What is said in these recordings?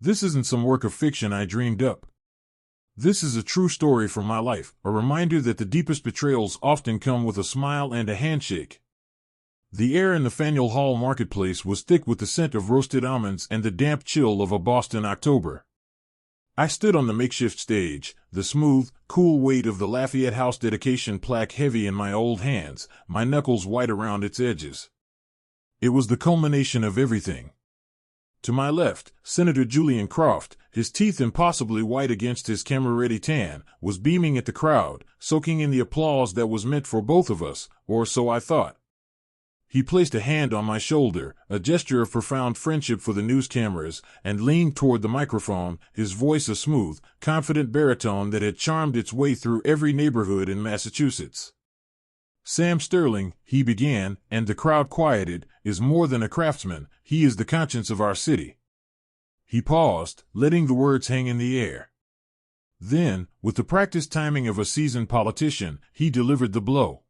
This isn't some work of fiction I dreamed up. This is a true story from my life, a reminder that the deepest betrayals often come with a smile and a handshake. The air in the Faneuil Hall marketplace was thick with the scent of roasted almonds and the damp chill of a Boston October. I stood on the makeshift stage, the smooth, cool weight of the Lafayette House dedication plaque heavy in my old hands, my knuckles white around its edges. It was the culmination of everything. To my left, Senator Julian Croft, his teeth impossibly white against his camera-ready tan, was beaming at the crowd, soaking in the applause that was meant for both of us, or so I thought. He placed a hand on my shoulder, a gesture of profound friendship for the news cameras, and leaned toward the microphone, his voice a smooth, confident baritone that had charmed its way through every neighborhood in Massachusetts. "Sam Sterling," he began, and the crowd quieted, "is more than a craftsman, he is the conscience of our city." He paused, letting the words hang in the air. Then, with the practiced timing of a seasoned politician, he delivered the blow.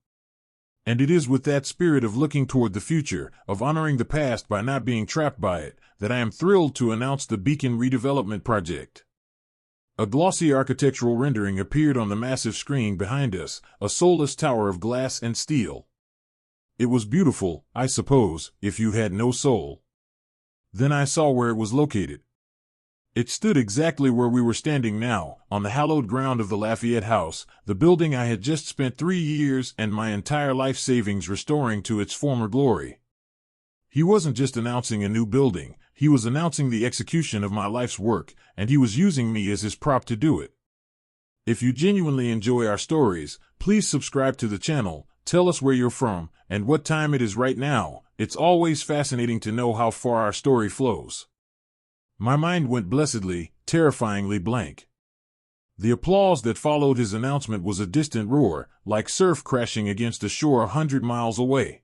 And it is with that spirit of looking toward the future, of honoring the past by not being trapped by it, that I am thrilled to announce the Beacon Redevelopment Project. A glossy architectural rendering appeared on the massive screen behind us, a soulless tower of glass and steel. It was beautiful, I suppose, if you had no soul. Then I saw where it was located. It stood exactly where we were standing now, on the hallowed ground of the Lafayette House, the building I had just spent 3 years and my entire life savings restoring to its former glory. He wasn't just announcing a new building, he was announcing the execution of my life's work, and he was using me as his prop to do it. If you genuinely enjoy our stories, please subscribe to the channel, tell us where you're from, and what time it is right now. It's always fascinating to know how far our story flows. My mind went blessedly, terrifyingly blank. The applause that followed his announcement was a distant roar, like surf crashing against a shore 100 miles away.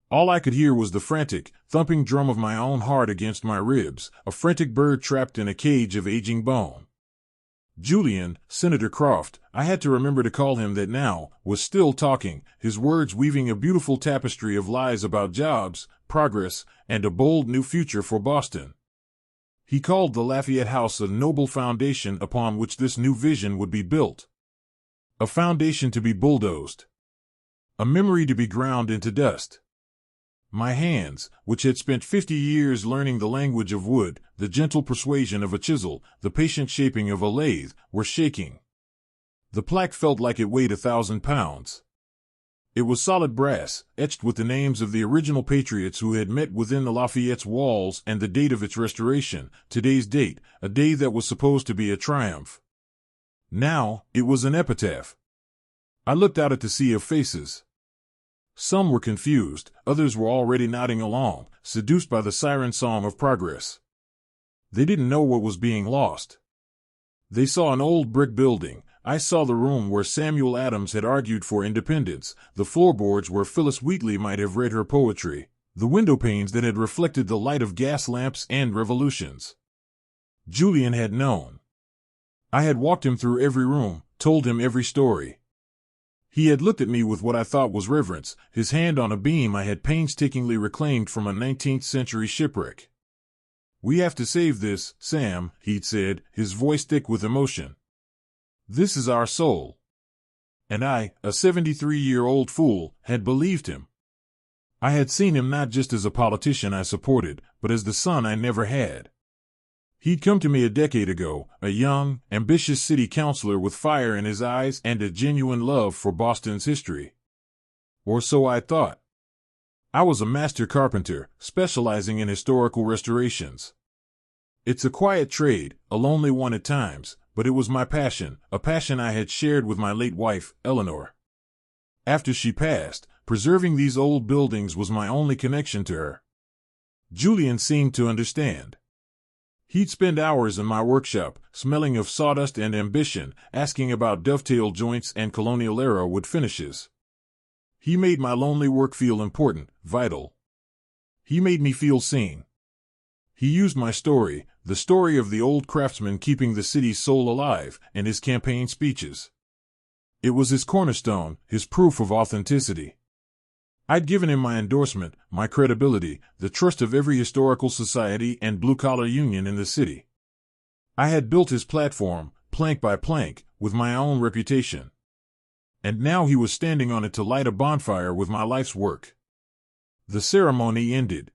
All I could hear was the frantic, thumping drum of my own heart against my ribs, a frantic bird trapped in a cage of aging bone. Julian, Senator Croft, I had to remember to call him that now, was still talking, his words weaving a beautiful tapestry of lies about jobs, progress, and a bold new future for Boston. He called the Lafayette House a noble foundation upon which this new vision would be built. A foundation to be bulldozed. A memory to be ground into dust. My hands, which had spent 50 years learning the language of wood, the gentle persuasion of a chisel, the patient shaping of a lathe, were shaking. The plaque felt like it weighed 1,000 pounds. It was solid brass, etched with the names of the original patriots who had met within the Lafayette's walls and the date of its restoration, today's date, a day that was supposed to be a triumph. Now, it was an epitaph. I looked out at the sea of faces. Some were confused, others were already nodding along, seduced by the siren song of progress. They didn't know what was being lost. They saw an old brick building. I saw the room where Samuel Adams had argued for independence, the floorboards where Phyllis Wheatley might have read her poetry, the window panes that had reflected the light of gas lamps and revolutions. Julian had known. I had walked him through every room, told him every story. He had looked at me with what I thought was reverence, his hand on a beam I had painstakingly reclaimed from a 19th-century shipwreck. "We have to save this, Sam," he'd said, his voice thick with emotion. "This is our soul." And I, a 73-year-old fool, had believed him. I had seen him not just as a politician I supported, but as the son I never had. He'd come to me a decade ago, a young, ambitious city councilor with fire in his eyes and a genuine love for Boston's history. Or so I thought. I was a master carpenter, specializing in historical restorations. It's a quiet trade, a lonely one at times, but it was my passion, a passion I had shared with my late wife, Eleanor. After she passed, preserving these old buildings was my only connection to her. Julian seemed to understand. He'd spend hours in my workshop, smelling of sawdust and ambition, asking about dovetail joints and colonial-era wood finishes. He made my lonely work feel important, vital. He made me feel seen. He used my story, the story of the old craftsman keeping the city's soul alive, in his campaign speeches. It was his cornerstone, his proof of authenticity. I'd given him my endorsement, my credibility, the trust of every historical society and blue-collar union in the city. I had built his platform, plank by plank, with my own reputation. And now he was standing on it to light a bonfire with my life's work. The ceremony ended.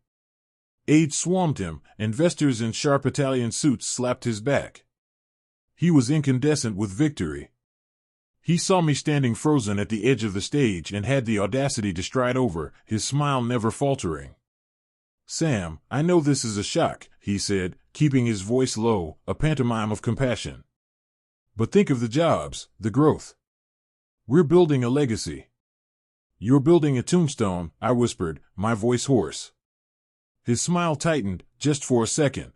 Aides swarmed him, investors in sharp Italian suits slapped his back. He was incandescent with victory. He saw me standing frozen at the edge of the stage and had the audacity to stride over, his smile never faltering. "Sam, I know this is a shock," he said, keeping his voice low, a pantomime of compassion. "But think of the jobs, the growth. We're building a legacy." "You're building a tombstone," I whispered, my voice hoarse. His smile tightened, just for a second.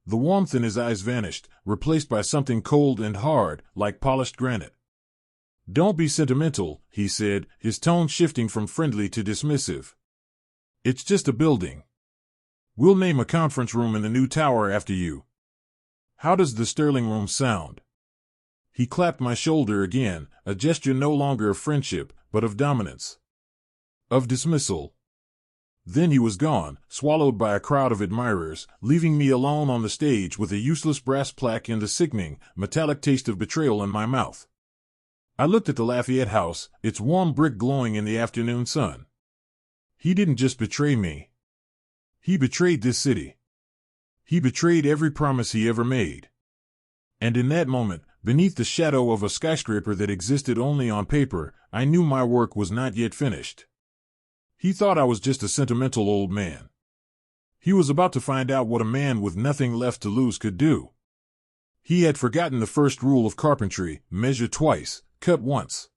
The warmth in his eyes vanished, replaced by something cold and hard, like polished granite. "Don't be sentimental," he said, his tone shifting from friendly to dismissive. "It's just a building. We'll name a conference room in the new tower after you. How does the Sterling Room sound?" He clapped my shoulder again, a gesture no longer of friendship, but of dominance. Of dismissal. Then he was gone, swallowed by a crowd of admirers, leaving me alone on the stage with a useless brass plaque and the sickening, metallic taste of betrayal in my mouth. I looked at the Lafayette House, its warm brick glowing in the afternoon sun. He didn't just betray me. He betrayed this city. He betrayed every promise he ever made. And in that moment, beneath the shadow of a skyscraper that existed only on paper, I knew my work was not yet finished. He thought I was just a sentimental old man. He was about to find out what a man with nothing left to lose could do. He had forgotten the first rule of carpentry: measure twice, cut once.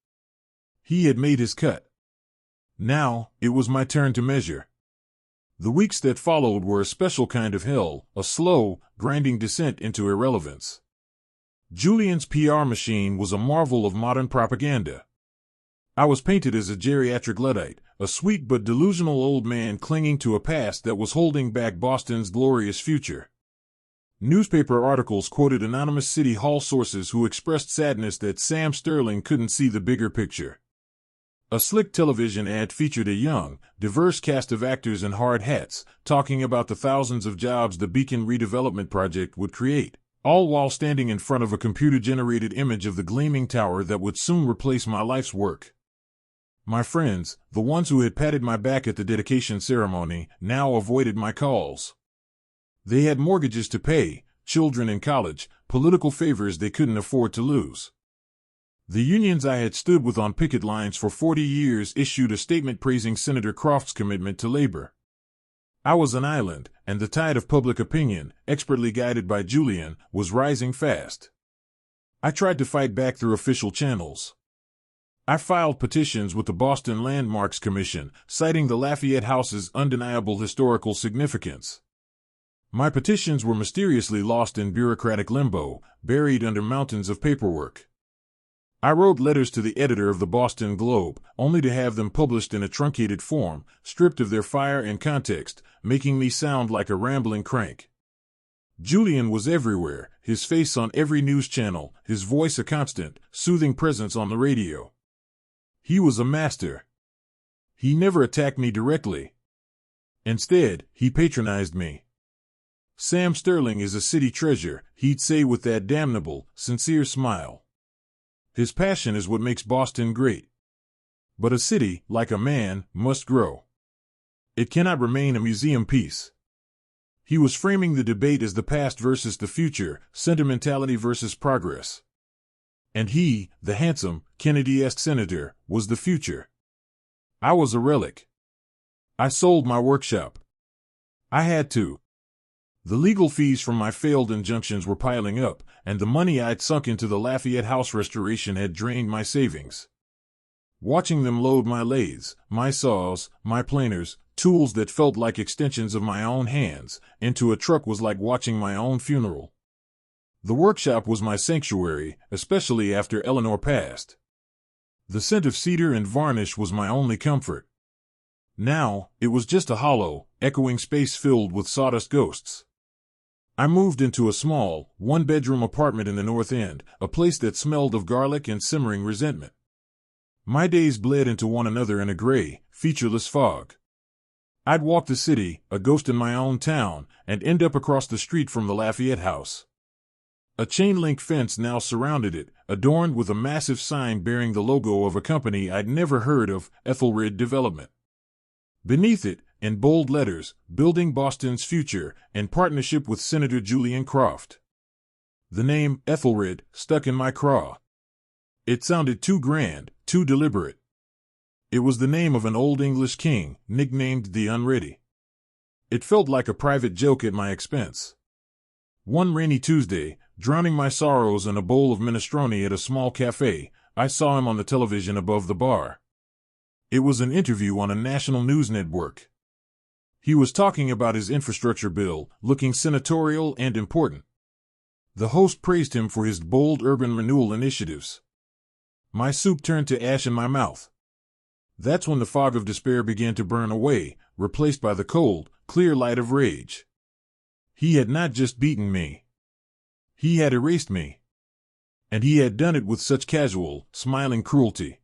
He had made his cut. Now, it was my turn to measure. The weeks that followed were a special kind of hell, a slow, grinding descent into irrelevance. Julian's PR machine was a marvel of modern propaganda. I was painted as a geriatric Luddite, a sweet but delusional old man clinging to a past that was holding back Boston's glorious future. Newspaper articles quoted anonymous City Hall sources who expressed sadness that Sam Sterling couldn't see the bigger picture. A slick television ad featured a young, diverse cast of actors in hard hats, talking about the thousands of jobs the Beacon redevelopment project would create, all while standing in front of a computer-generated image of the gleaming tower that would soon replace my life's work. My friends, the ones who had patted my back at the dedication ceremony, now avoided my calls. They had mortgages to pay, children in college, political favors they couldn't afford to lose. The unions I had stood with on picket lines for 40 years issued a statement praising Senator Croft's commitment to labor. I was an island, and the tide of public opinion, expertly guided by Julian, was rising fast. I tried to fight back through official channels. I filed petitions with the Boston Landmarks Commission, citing the Lafayette House's undeniable historical significance. My petitions were mysteriously lost in bureaucratic limbo, buried under mountains of paperwork. I wrote letters to the editor of the Boston Globe, only to have them published in a truncated form, stripped of their fire and context, making me sound like a rambling crank. Julian was everywhere, his face on every news channel, his voice a constant, soothing presence on the radio. He was a master. He never attacked me directly. Instead, he patronized me. "Sam Sterling is a city treasure," he'd say with that damnable, sincere smile. His passion is what makes Boston great. But a city, like a man, must grow. It cannot remain a museum piece. He was framing the debate as the past versus the future, sentimentality versus progress. And he, the handsome, Kennedy-esque senator, was the future. I was a relic. I sold my workshop. I had to. The legal fees from my failed injunctions were piling up, and the money I'd sunk into the Lafayette House restoration had drained my savings. Watching them load my lathes, my saws, my planers, tools that felt like extensions of my own hands, into a truck was like watching my own funeral. The workshop was my sanctuary, especially after Eleanor passed. The scent of cedar and varnish was my only comfort. Now, it was just a hollow, echoing space filled with sawdust ghosts. I moved into a small, one-bedroom apartment in the North End, a place that smelled of garlic and simmering resentment. My days bled into one another in a gray, featureless fog. I'd walk the city, a ghost in my own town, and end up across the street from the Lafayette House. A chain-link fence now surrounded it, adorned with a massive sign bearing the logo of a company I'd never heard of, Ethelred Development. Beneath it, in bold letters, building Boston's future, in partnership with Senator Julian Croft. The name, Ethelred, stuck in my craw. It sounded too grand, too deliberate. It was the name of an old English king, nicknamed the Unready. It felt like a private joke at my expense. One rainy Tuesday, drowning my sorrows in a bowl of minestrone at a small cafe, I saw him on the television above the bar. It was an interview on a national news network. He was talking about his infrastructure bill, looking senatorial and important. The host praised him for his bold urban renewal initiatives. My soup turned to ash in my mouth. That's when the fog of despair began to burn away, replaced by the cold, clear light of rage. He had not just beaten me. He had erased me. And he had done it with such casual, smiling cruelty.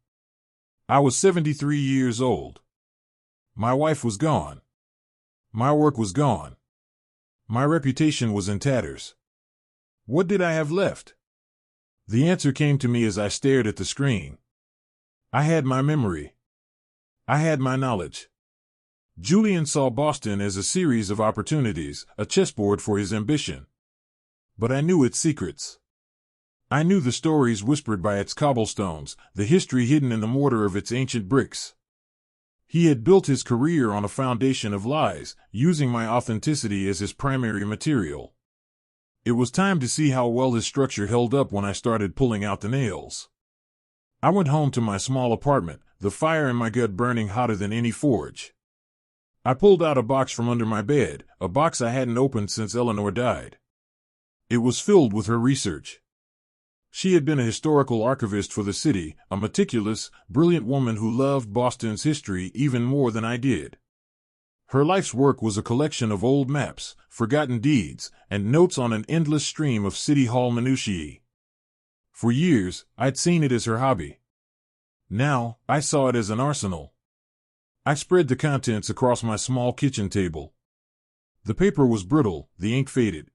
I was 73 years old. My wife was gone. My work was gone. My reputation was in tatters. What did I have left? The answer came to me as I stared at the screen. I had my memory. I had my knowledge. Julian saw Boston as a series of opportunities, a chessboard for his ambition. But I knew its secrets. I knew the stories whispered by its cobblestones, the history hidden in the mortar of its ancient bricks. He had built his career on a foundation of lies, using my authenticity as his primary material. It was time to see how well his structure held up when I started pulling out the nails. I went home to my small apartment, the fire in my gut burning hotter than any forge. I pulled out a box from under my bed, a box I hadn't opened since Eleanor died. It was filled with her research. She had been a historical archivist for the city, a meticulous, brilliant woman who loved Boston's history even more than I did. Her life's work was a collection of old maps, forgotten deeds, and notes on an endless stream of City Hall minutiae. For years, I'd seen it as her hobby. Now, I saw it as an arsenal. I spread the contents across my small kitchen table. The paper was brittle, the ink faded.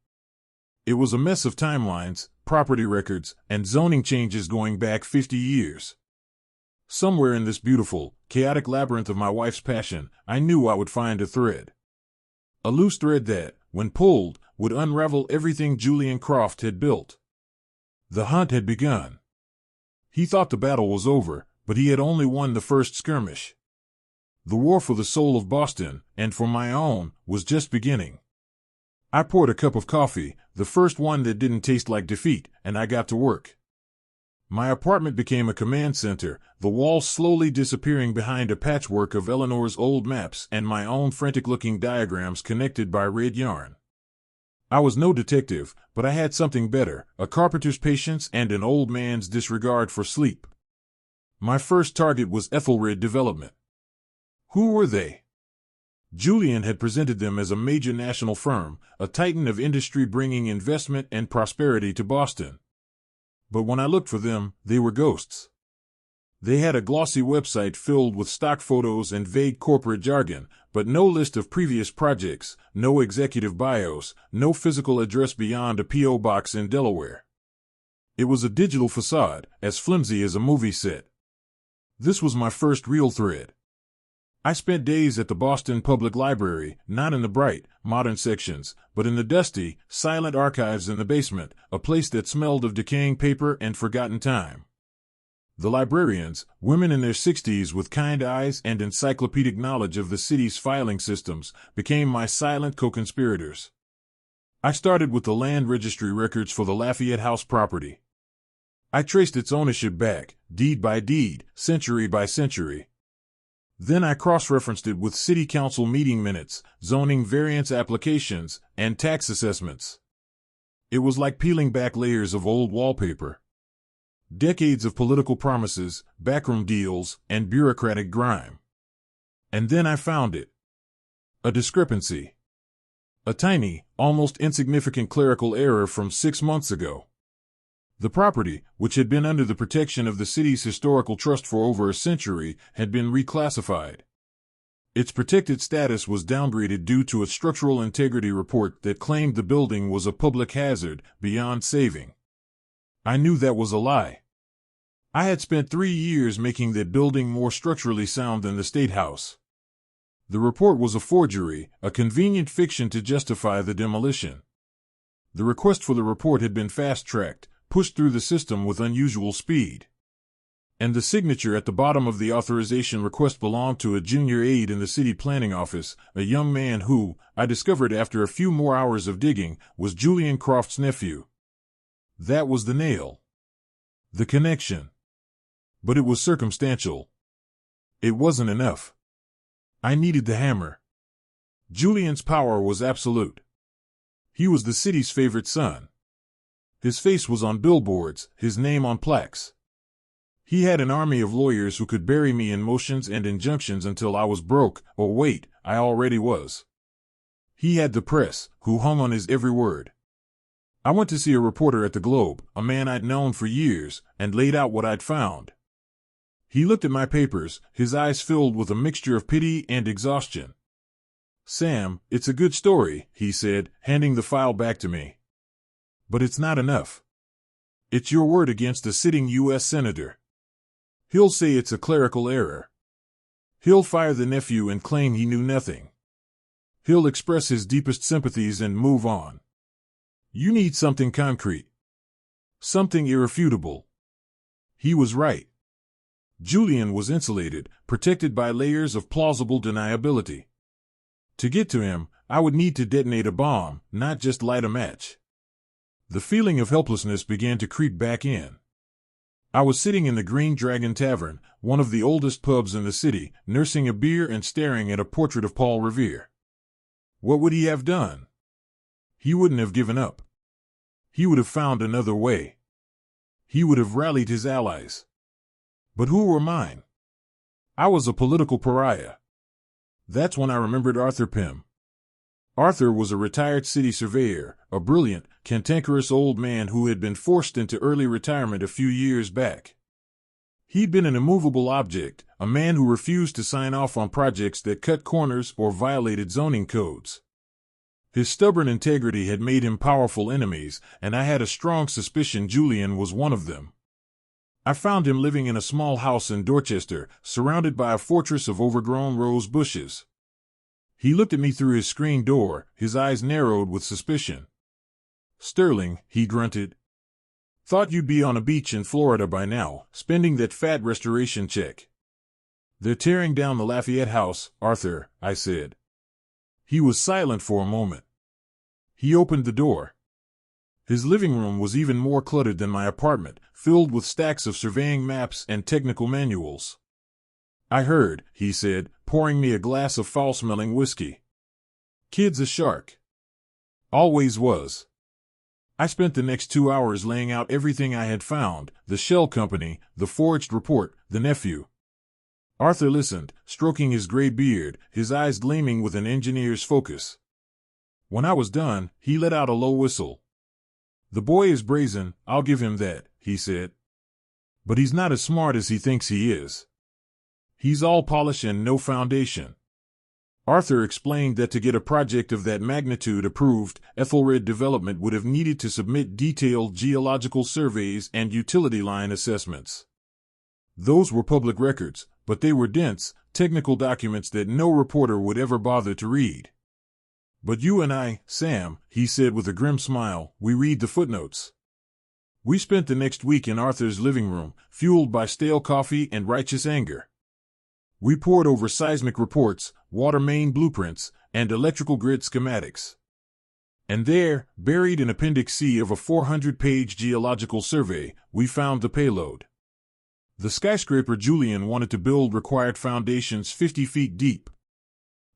It was a mess of timelines, property records, and zoning changes going back 50 years. Somewhere in this beautiful, chaotic labyrinth of my wife's passion, I knew I would find a thread. A loose thread that, when pulled, would unravel everything Julian Croft had built. The hunt had begun. He thought the battle was over, but he had only won the first skirmish. The war for the soul of Boston, and for my own, was just beginning. I poured a cup of coffee, the first one that didn't taste like defeat, and I got to work. My apartment became a command center, the walls slowly disappearing behind a patchwork of Eleanor's old maps and my own frantic-looking diagrams connected by red yarn. I was no detective, but I had something better, a carpenter's patience and an old man's disregard for sleep. My first target was Ethelred Development. Who were they? Julian had presented them as a major national firm, a titan of industry bringing investment and prosperity to Boston. But when I looked for them, they were ghosts. They had a glossy website filled with stock photos and vague corporate jargon, but no list of previous projects, no executive bios, no physical address beyond a P.O. box in Delaware. It was a digital facade, as flimsy as a movie set. This was my first real thread. I spent days at the Boston Public Library, not in the bright, modern sections, but in the dusty, silent archives in the basement, a place that smelled of decaying paper and forgotten time. The librarians, women in their 60s with kind eyes and encyclopedic knowledge of the city's filing systems, became my silent co-conspirators. I started with the land registry records for the Lafayette House property. I traced its ownership back, deed by deed, century by century. Then I cross-referenced it with city council meeting minutes, zoning variance applications, and tax assessments. It was like peeling back layers of old wallpaper. Decades of political promises, backroom deals, and bureaucratic grime. And then I found it. A discrepancy. A tiny, almost insignificant clerical error from 6 months ago. The property, which had been under the protection of the city's historical trust for over a century, had been reclassified. Its protected status was downgraded due to a structural integrity report that claimed the building was a public hazard beyond saving. I knew that was a lie. I had spent 3 years making that building more structurally sound than the State House. The report was a forgery, a convenient fiction to justify the demolition. The request for the report had been fast-tracked, pushed through the system with unusual speed. And the signature at the bottom of the authorization request belonged to a junior aide in the city planning office, a young man who, I discovered after a few more hours of digging, was Julian Croft's nephew. That was the nail. The connection. But it was circumstantial. It wasn't enough. I needed the hammer. Julian's power was absolute. He was the city's favorite son. His face was on billboards, his name on plaques. He had an army of lawyers who could bury me in motions and injunctions until I was broke, or wait, I already was. He had the press, who hung on his every word. I went to see a reporter at the Globe, a man I'd known for years, and laid out what I'd found. He looked at my papers, his eyes filled with a mixture of pity and exhaustion. "Sam, it's a good story," he said, handing the file back to me. "But it's not enough. It's your word against a sitting U.S. Senator. He'll say it's a clerical error. He'll fire the nephew and claim he knew nothing. He'll express his deepest sympathies and move on. You need something concrete. Something irrefutable." He was right. Julian was insulated, protected by layers of plausible deniability. To get to him, I would need to detonate a bomb, not just light a match. The feeling of helplessness began to creep back in. I was sitting in the Green Dragon Tavern, one of the oldest pubs in the city, nursing a beer and staring at a portrait of Paul Revere. What would he have done? He wouldn't have given up. He would have found another way. He would have rallied his allies. But who were mine? I was a political pariah. That's when I remembered Arthur Pym. Arthur was a retired city surveyor, a brilliant, cantankerous old man who had been forced into early retirement a few years back. He'd been an immovable object, a man who refused to sign off on projects that cut corners or violated zoning codes. His stubborn integrity had made him powerful enemies, and I had a strong suspicion Julian was one of them. I found him living in a small house in Dorchester, surrounded by a fortress of overgrown rose bushes. He looked at me through his screen door, his eyes narrowed with suspicion. "Sterling," he grunted. "Thought you'd be on a beach in Florida by now, spending that fat restoration check." "They're tearing down the Lafayette House, Arthur," I said. He was silent for a moment. He opened the door. His living room was even more cluttered than my apartment, filled with stacks of surveying maps and technical manuals. "I heard," he said, pouring me a glass of foul-smelling whiskey. "Kid's a shark." Always was. I spent the next 2 hours laying out everything I had found, the shell company, the forged report, the nephew. Arthur listened, stroking his gray beard, his eyes gleaming with an engineer's focus. When I was done, he let out a low whistle. "The boy is brazen, I'll give him that," he said. "But he's not as smart as he thinks he is. He's all polish and no foundation." Arthur explained that to get a project of that magnitude approved, Ethelred Development would have needed to submit detailed geological surveys and utility line assessments. Those were public records, but they were dense, technical documents that no reporter would ever bother to read. "But you and I, Sam," he said with a grim smile, "we read the footnotes." We spent the next week in Arthur's living room, fueled by stale coffee and righteous anger. We pored over seismic reports, water main blueprints, and electrical grid schematics. And there, buried in Appendix C of a 400-page geological survey, we found the payload. The skyscraper Julian wanted to build required foundations 50 feet deep.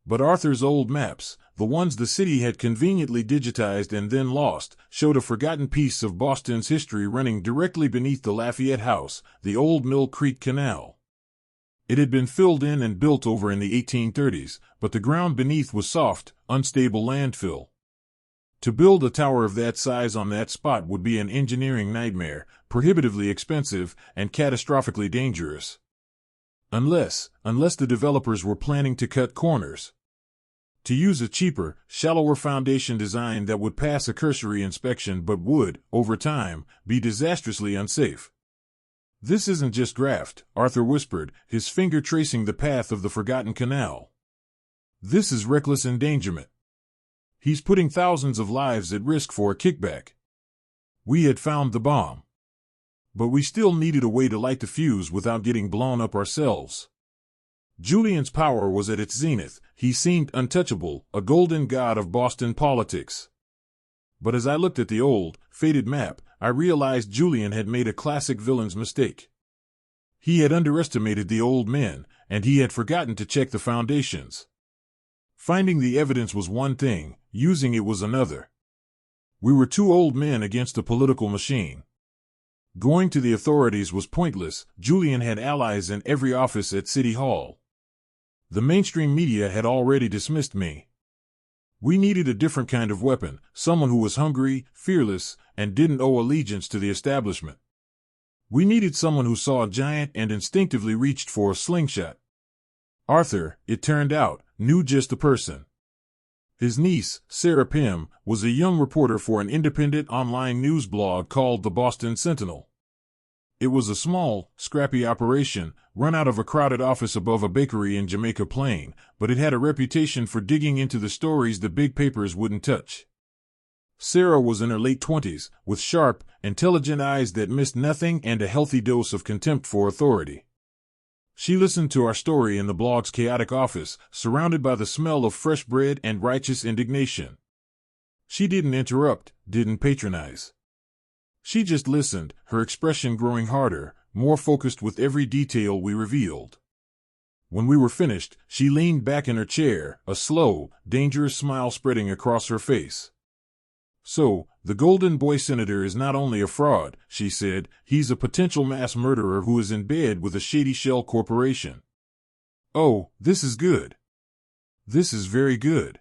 But Arthur's old maps, the ones the city had conveniently digitized and then lost, showed a forgotten piece of Boston's history running directly beneath the Lafayette House, the old Mill Creek Canal. It had been filled in and built over in the 1830s, but the ground beneath was soft, unstable landfill. To build a tower of that size on that spot would be an engineering nightmare, prohibitively expensive, and catastrophically dangerous. Unless the developers were planning to cut corners. To use a cheaper, shallower foundation design that would pass a cursory inspection but would, over time, be disastrously unsafe. This isn't just graft, Arthur whispered, his finger tracing the path of the forgotten canal. This is reckless endangerment. He's putting thousands of lives at risk for a kickback. We had found the bomb. But we still needed a way to light the fuse without getting blown up ourselves. Julian's power was at its zenith. He seemed untouchable, a golden god of Boston politics. But as I looked at the old, faded map, I realized Julian had made a classic villain's mistake. He had underestimated the old men, and he had forgotten to check the foundations. Finding the evidence was one thing, using it was another. We were two old men against a political machine. Going to the authorities was pointless. Julian had allies in every office at City Hall. The mainstream media had already dismissed me. We needed a different kind of weapon, someone who was hungry, fearless, and didn't owe allegiance to the establishment. We needed someone who saw a giant and instinctively reached for a slingshot. Arthur, it turned out, knew just the person. His niece, Sarah Pym, was a young reporter for an independent online news blog called the Boston Sentinel. It was a small, scrappy operation, run out of a crowded office above a bakery in Jamaica Plain, but it had a reputation for digging into the stories the big papers wouldn't touch. Sarah was in her late 20s, with sharp, intelligent eyes that missed nothing and a healthy dose of contempt for authority. She listened to our story in the blog's chaotic office, surrounded by the smell of fresh bread and righteous indignation. She didn't interrupt, didn't patronize. She just listened, her expression growing harder, more focused with every detail we revealed. When we were finished, she leaned back in her chair, a slow, dangerous smile spreading across her face. So, the Golden Boy Senator is not only a fraud, she said, he's a potential mass murderer who is in bed with a shady shell corporation. Oh, this is good. This is very good.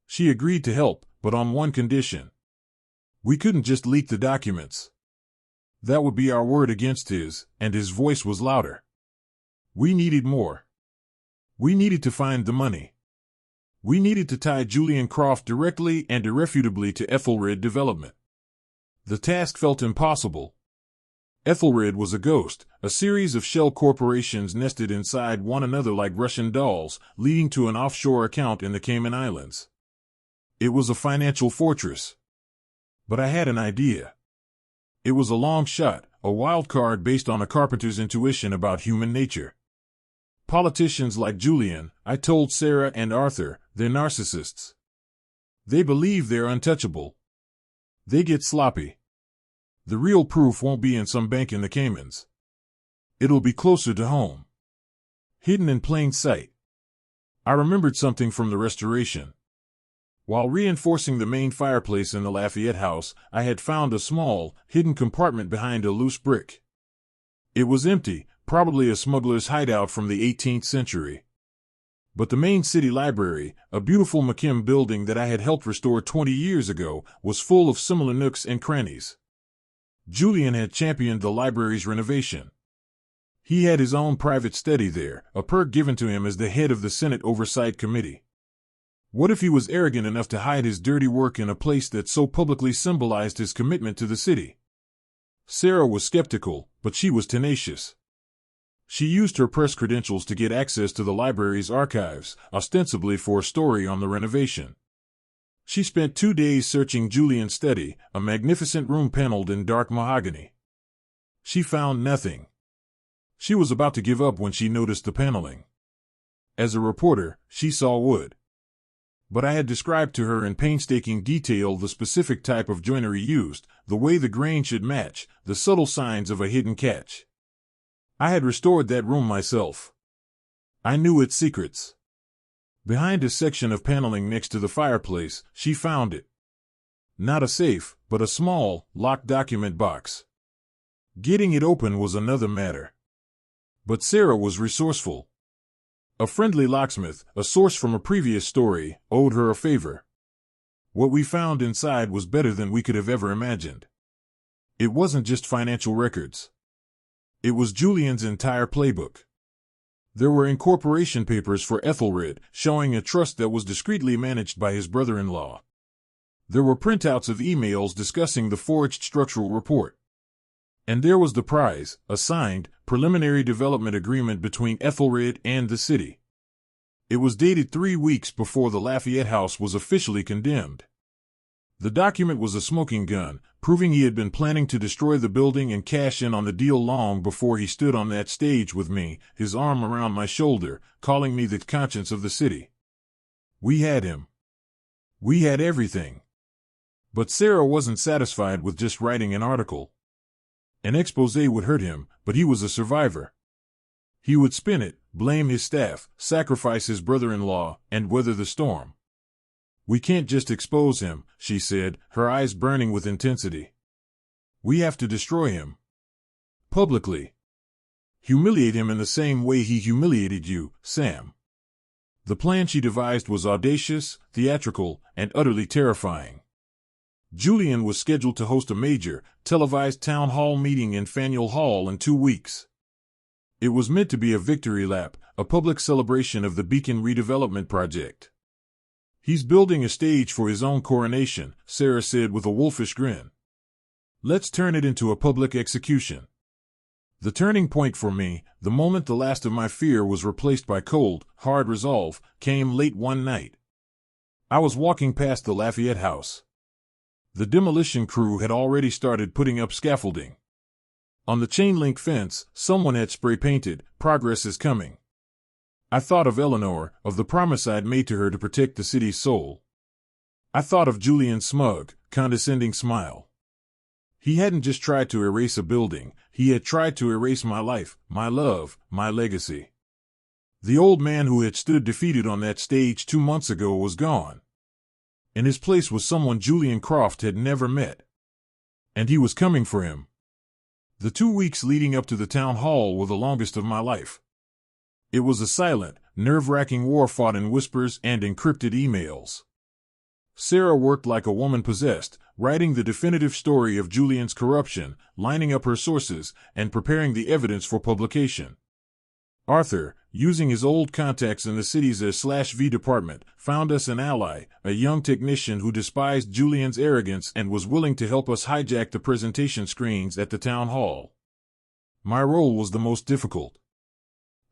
She agreed to help, but on one condition. We couldn't just leak the documents. That would be our word against his, and his voice was louder. We needed more. We needed to find the money. We needed to tie Julian Croft directly and irrefutably to Ethelred development. The task felt impossible. Ethelred was a ghost, a series of shell corporations nested inside one another like Russian dolls, leading to an offshore account in the Cayman Islands. It was a financial fortress. But I had an idea. It was a long shot, a wild card based on a carpenter's intuition about human nature. Politicians like Julian, I told Sarah and Arthur, they're narcissists. They believe they're untouchable. They get sloppy. The real proof won't be in some bank in the Caymans. It'll be closer to home. Hidden in plain sight. I remembered something from the restoration. While reinforcing the main fireplace in the Lafayette House, I had found a small, hidden compartment behind a loose brick. It was empty, probably a smuggler's hideout from the 18th century. But the main city library, a beautiful McKim building that I had helped restore 20 years ago, was full of similar nooks and crannies. Julian had championed the library's renovation. He had his own private study there, a perk given to him as the head of the Senate Oversight Committee. What if he was arrogant enough to hide his dirty work in a place that so publicly symbolized his commitment to the city? Sarah was skeptical, but she was tenacious. She used her press credentials to get access to the library's archives, ostensibly for a story on the renovation. She spent 2 days searching Julian's study, a magnificent room paneled in dark mahogany. She found nothing. She was about to give up when she noticed the paneling. As a reporter, she saw wood. But I had described to her in painstaking detail the specific type of joinery used, the way the grain should match, the subtle signs of a hidden catch. I had restored that room myself. I knew its secrets. Behind a section of paneling next to the fireplace, she found it. Not a safe, but a small, locked document box. Getting it open was another matter. But Sarah was resourceful. A friendly locksmith, a source from a previous story, owed her a favor. What we found inside was better than we could have ever imagined. It wasn't just financial records. It was Julian's entire playbook. There were incorporation papers for Ethelred, showing a trust that was discreetly managed by his brother-in-law. There were printouts of emails discussing the forged structural report. And there was the prize, a signed, preliminary development agreement between Ethelred and the city. It was dated 3 weeks before the Lafayette House was officially condemned. The document was a smoking gun, proving he had been planning to destroy the building and cash in on the deal long before he stood on that stage with me, his arm around my shoulder, calling me the conscience of the city. We had him. We had everything. But Sarah wasn't satisfied with just writing an article. An expose would hurt him, but he was a survivor. He would spin it, blame his staff, sacrifice his brother-in-law, and weather the storm. We can't just expose him, she said, her eyes burning with intensity. We have to destroy him. Publicly. Humiliate him in the same way he humiliated you, Sam. The plan she devised was audacious, theatrical, and utterly terrifying. Julian was scheduled to host a major, televised town hall meeting in Faneuil Hall in 2 weeks. It was meant to be a victory lap, a public celebration of the Beacon redevelopment project. He's building a stage for his own coronation, Sarah said with a wolfish grin. Let's turn it into a public execution. The turning point for me, the moment the last of my fear was replaced by cold, hard resolve, came late one night. I was walking past the Lafayette House. The demolition crew had already started putting up scaffolding. On the chain-link fence, someone had spray-painted, "Progress is coming." I thought of Eleanor, of the promise I'd made to her to protect the city's soul. I thought of Julian's smug, condescending smile. He hadn't just tried to erase a building, he had tried to erase my life, my love, my legacy. The old man who had stood defeated on that stage 2 months ago was gone. In his place was someone Julian Croft had never met. And he was coming for him. The 2 weeks leading up to the town hall were the longest of my life. It was a silent, nerve-wracking war fought in whispers and encrypted emails. Sarah worked like a woman possessed, writing the definitive story of Julian's corruption, lining up her sources, and preparing the evidence for publication. Arthur, using his old contacts in the city's S/V department, found us an ally, a young technician who despised Julian's arrogance and was willing to help us hijack the presentation screens at the town hall. My role was the most difficult.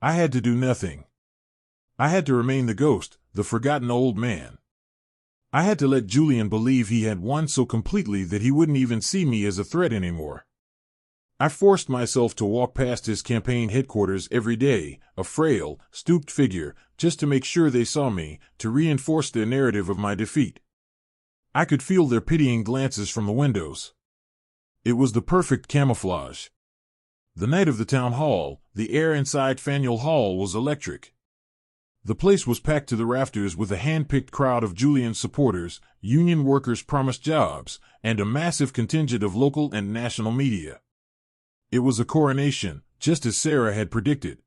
I had to do nothing. I had to remain the ghost, the forgotten old man. I had to let Julian believe he had won so completely that he wouldn't even see me as a threat anymore. I forced myself to walk past his campaign headquarters every day, a frail, stooped figure, just to make sure they saw me, to reinforce their narrative of my defeat. I could feel their pitying glances from the windows. It was the perfect camouflage. The night of the town hall, the air inside Faneuil Hall was electric. The place was packed to the rafters with a hand-picked crowd of Julian's supporters, union workers promised jobs, and a massive contingent of local and national media. It was a coronation, just as Sarah had predicted.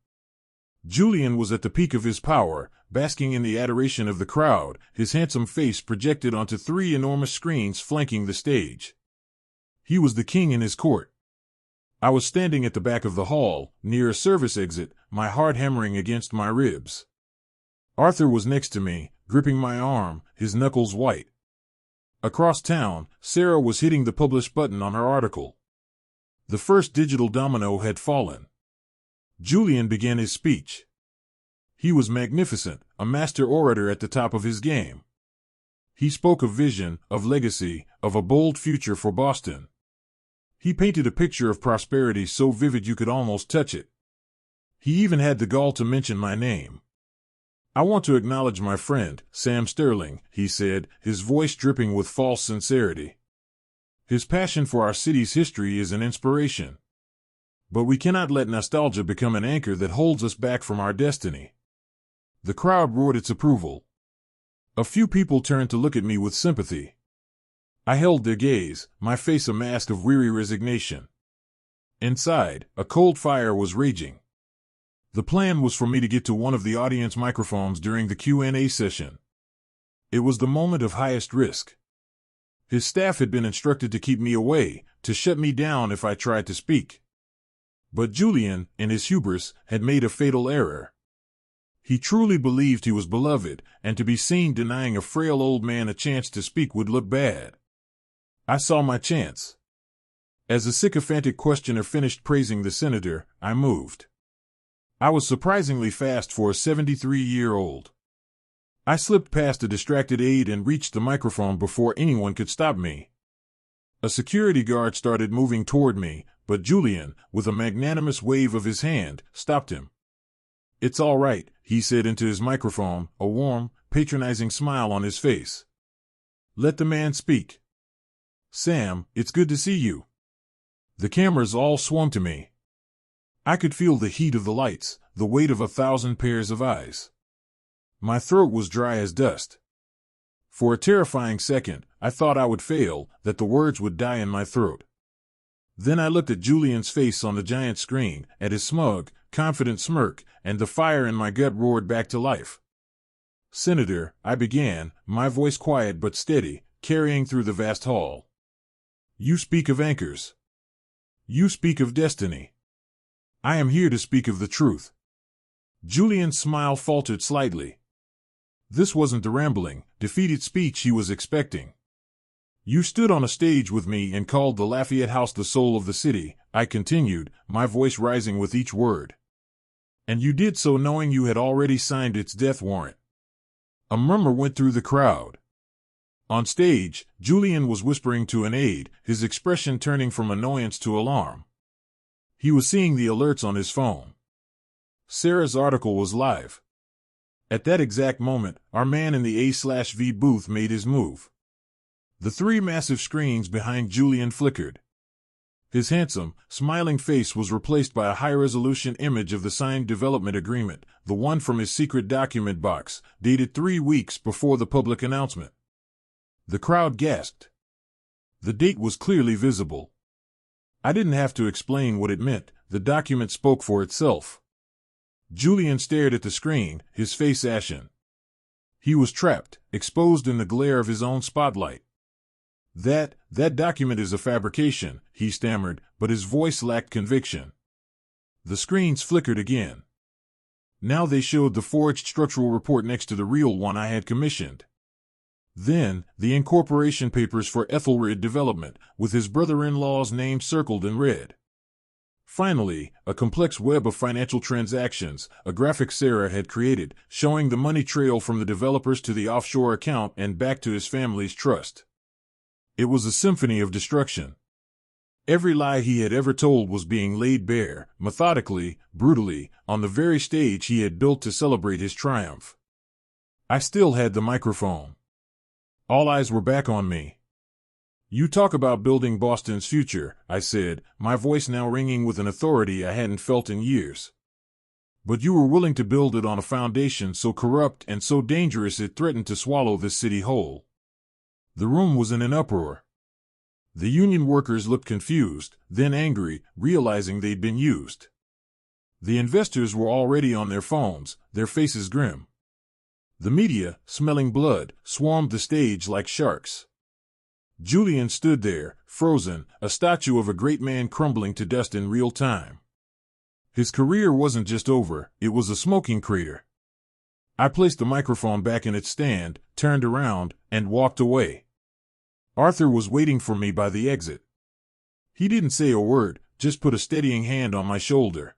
Julian was at the peak of his power, basking in the adoration of the crowd, his handsome face projected onto 3 enormous screens flanking the stage. He was the king in his court. I was standing at the back of the hall, near a service exit, my heart hammering against my ribs. Arthur was next to me, gripping my arm, his knuckles white. Across town, Sarah was hitting the publish button on her article. The first digital domino had fallen. Julian began his speech. He was magnificent, a master orator at the top of his game. He spoke of vision, of legacy, of a bold future for Boston. He painted a picture of prosperity so vivid you could almost touch it. He even had the gall to mention my name. I want to acknowledge my friend, Sam Sterling, he said, his voice dripping with false sincerity. His passion for our city's history is an inspiration. But we cannot let nostalgia become an anchor that holds us back from our destiny. The crowd roared its approval. A few people turned to look at me with sympathy. I held their gaze, my face a mask of weary resignation. Inside, a cold fire was raging. The plan was for me to get to one of the audience microphones during the Q&A session. It was the moment of highest risk. His staff had been instructed to keep me away, to shut me down if I tried to speak. But Julian, in his hubris, had made a fatal error. He truly believed he was beloved, and to be seen denying a frail old man a chance to speak would look bad. I saw my chance. As the sycophantic questioner finished praising the senator, I moved. I was surprisingly fast for a 73-year-old. I slipped past a distracted aide and reached the microphone before anyone could stop me. A security guard started moving toward me, but Julian, with a magnanimous wave of his hand, stopped him. "It's all right," he said into his microphone, a warm, patronizing smile on his face. "Let the man speak. Sam, it's good to see you." The cameras all swung to me. I could feel the heat of the lights, the weight of 1,000 pairs of eyes. My throat was dry as dust. For a terrifying second, I thought I would fail, that the words would die in my throat. Then I looked at Julian's face on the giant screen, at his smug, confident smirk, and the fire in my gut roared back to life. "Senator," I began, my voice quiet but steady, carrying through the vast hall. "You speak of anchors. You speak of destiny. I am here to speak of the truth." Julian's smile faltered slightly. This wasn't the rambling, defeated speech he was expecting. "You stood on a stage with me and called the Lafayette House the soul of the city," I continued, my voice rising with each word. "And you did so knowing you had already signed its death warrant." A murmur went through the crowd. On stage, Julian was whispering to an aide, his expression turning from annoyance to alarm. He was seeing the alerts on his phone. Sarah's article was live. At that exact moment, our man in the A/V booth made his move. The 3 massive screens behind Julian flickered. His handsome, smiling face was replaced by a high-resolution image of the signed development agreement, the one from his secret document box, dated 3 weeks before the public announcement. The crowd gasped. The date was clearly visible. I didn't have to explain what it meant, the document spoke for itself. Julian stared at the screen, his face ashen. He was trapped, exposed in the glare of his own spotlight. That document is a fabrication," he stammered, but his voice lacked conviction. The screens flickered again. Now they showed the forged structural report next to the real one I had commissioned. Then, the incorporation papers for Ethelred Development, with his brother-in-law's name circled in red. Finally, a complex web of financial transactions, a graphic Sarah had created, showing the money trail from the developers to the offshore account and back to his family's trust. It was a symphony of destruction. Every lie he had ever told was being laid bare, methodically, brutally, on the very stage he had built to celebrate his triumph. I still had the microphone. All eyes were back on me. "You talk about building Boston's future," I said, my voice now ringing with an authority I hadn't felt in years. "But you were willing to build it on a foundation so corrupt and so dangerous it threatened to swallow this city whole." The room was in an uproar. The union workers looked confused, then angry, realizing they'd been used. The investors were already on their phones, their faces grim. The media, smelling blood, swarmed the stage like sharks. Julian stood there, frozen, a statue of a great man crumbling to dust in real time. His career wasn't just over, it was a smoking crater. I placed the microphone back in its stand, turned around, and walked away. Arthur was waiting for me by the exit. He didn't say a word, just put a steadying hand on my shoulder.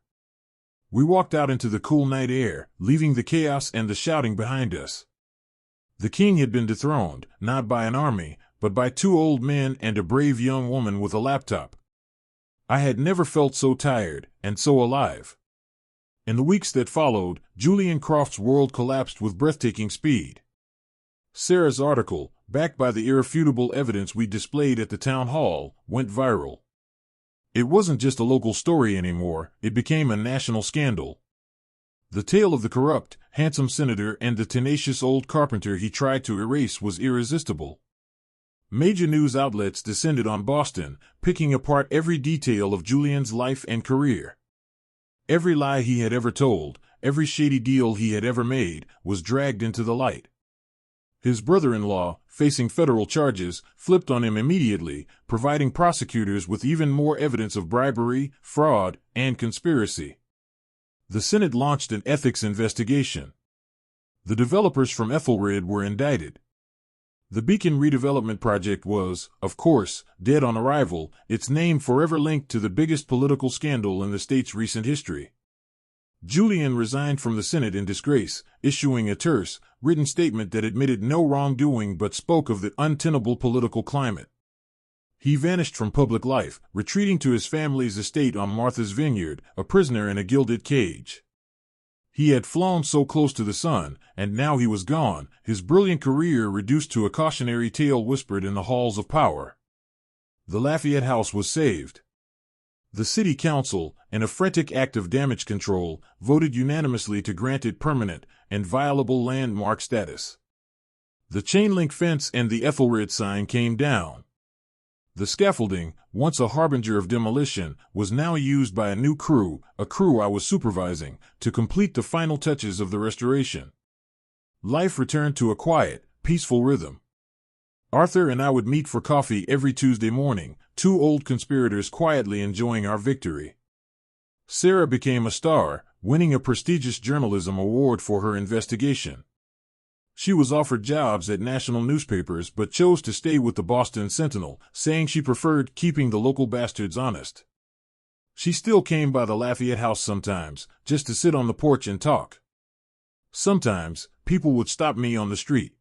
We walked out into the cool night air, leaving the chaos and the shouting behind us. The king had been dethroned, not by an army, but by 2 old men and a brave young woman with a laptop. I had never felt so tired, and so alive. In the weeks that followed, Julian Croft's world collapsed with breathtaking speed. Sarah's article, backed by the irrefutable evidence we displayed at the town hall, went viral. It wasn't just a local story anymore, it became a national scandal. The tale of the corrupt, handsome senator and the tenacious old carpenter he tried to erase was irresistible. Major news outlets descended on Boston, picking apart every detail of Julian's life and career. Every lie he had ever told, every shady deal he had ever made, was dragged into the light. His brother-in-law, facing federal charges, flipped on him immediately, providing prosecutors with even more evidence of bribery, fraud, and conspiracy. The Senate launched an ethics investigation. The developers from Ethelred were indicted. The Beacon redevelopment project was, of course, dead on arrival, its name forever linked to the biggest political scandal in the state's recent history. Julian resigned from the Senate in disgrace, issuing a terse, written statement that admitted no wrongdoing but spoke of the untenable political climate. He vanished from public life, retreating to his family's estate on Martha's Vineyard, a prisoner in a gilded cage. He had flown so close to the sun, and now he was gone, his brilliant career reduced to a cautionary tale whispered in the halls of power. The Lafayette House was saved. The city council, in a frantic act of damage control, voted unanimously to grant it permanent, inviolable landmark status. The chain-link fence and the Ethelred sign came down. The scaffolding, once a harbinger of demolition, was now used by a new crew, a crew I was supervising, to complete the final touches of the restoration. Life returned to a quiet, peaceful rhythm. Arthur and I would meet for coffee every Tuesday morning, two old conspirators quietly enjoying our victory. Sarah became a star, winning a prestigious journalism award for her investigation. She was offered jobs at national newspapers but chose to stay with the Boston Sentinel, saying she preferred keeping the local bastards honest. She still came by the Lafayette House sometimes, just to sit on the porch and talk. Sometimes, people would stop me on the street.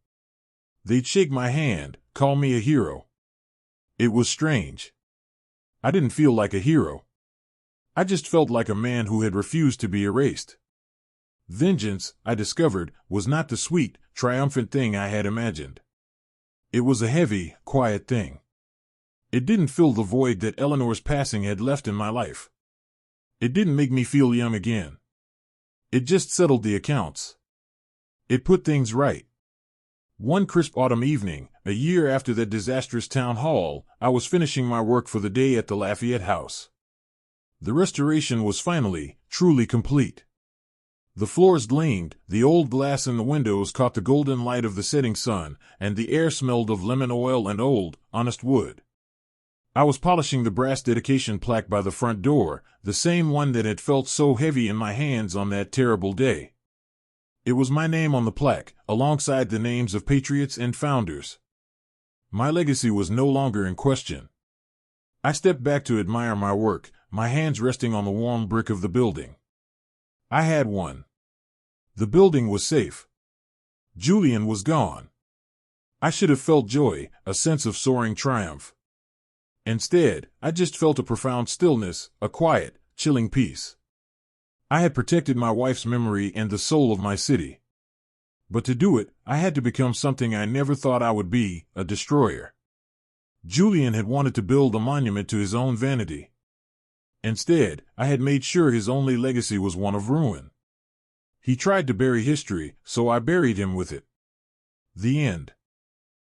They'd shake my hand, call me a hero. It was strange. I didn't feel like a hero. I just felt like a man who had refused to be erased. Vengeance, I discovered, was not the sweet, triumphant thing I had imagined. It was a heavy, quiet thing. It didn't fill the void that Eleanor's passing had left in my life. It didn't make me feel young again. It just settled the accounts. It put things right. One crisp autumn evening, a year after that disastrous town hall, I was finishing my work for the day at the Lafayette House. The restoration was finally, truly complete. The floors gleamed, the old glass in the windows caught the golden light of the setting sun, and the air smelled of lemon oil and old, honest wood. I was polishing the brass dedication plaque by the front door, the same one that had felt so heavy in my hands on that terrible day. It was my name on the plaque, alongside the names of patriots and founders. My legacy was no longer in question. I stepped back to admire my work, my hands resting on the warm brick of the building. I had won. The building was safe. Julian was gone. I should have felt joy, a sense of soaring triumph. Instead, I just felt a profound stillness, a quiet, chilling peace. I had protected my wife's memory and the soul of my city. But to do it, I had to become something I never thought I would be, a destroyer. Julian had wanted to build a monument to his own vanity. Instead, I had made sure his only legacy was one of ruin. He tried to bury history, so I buried him with it. The end.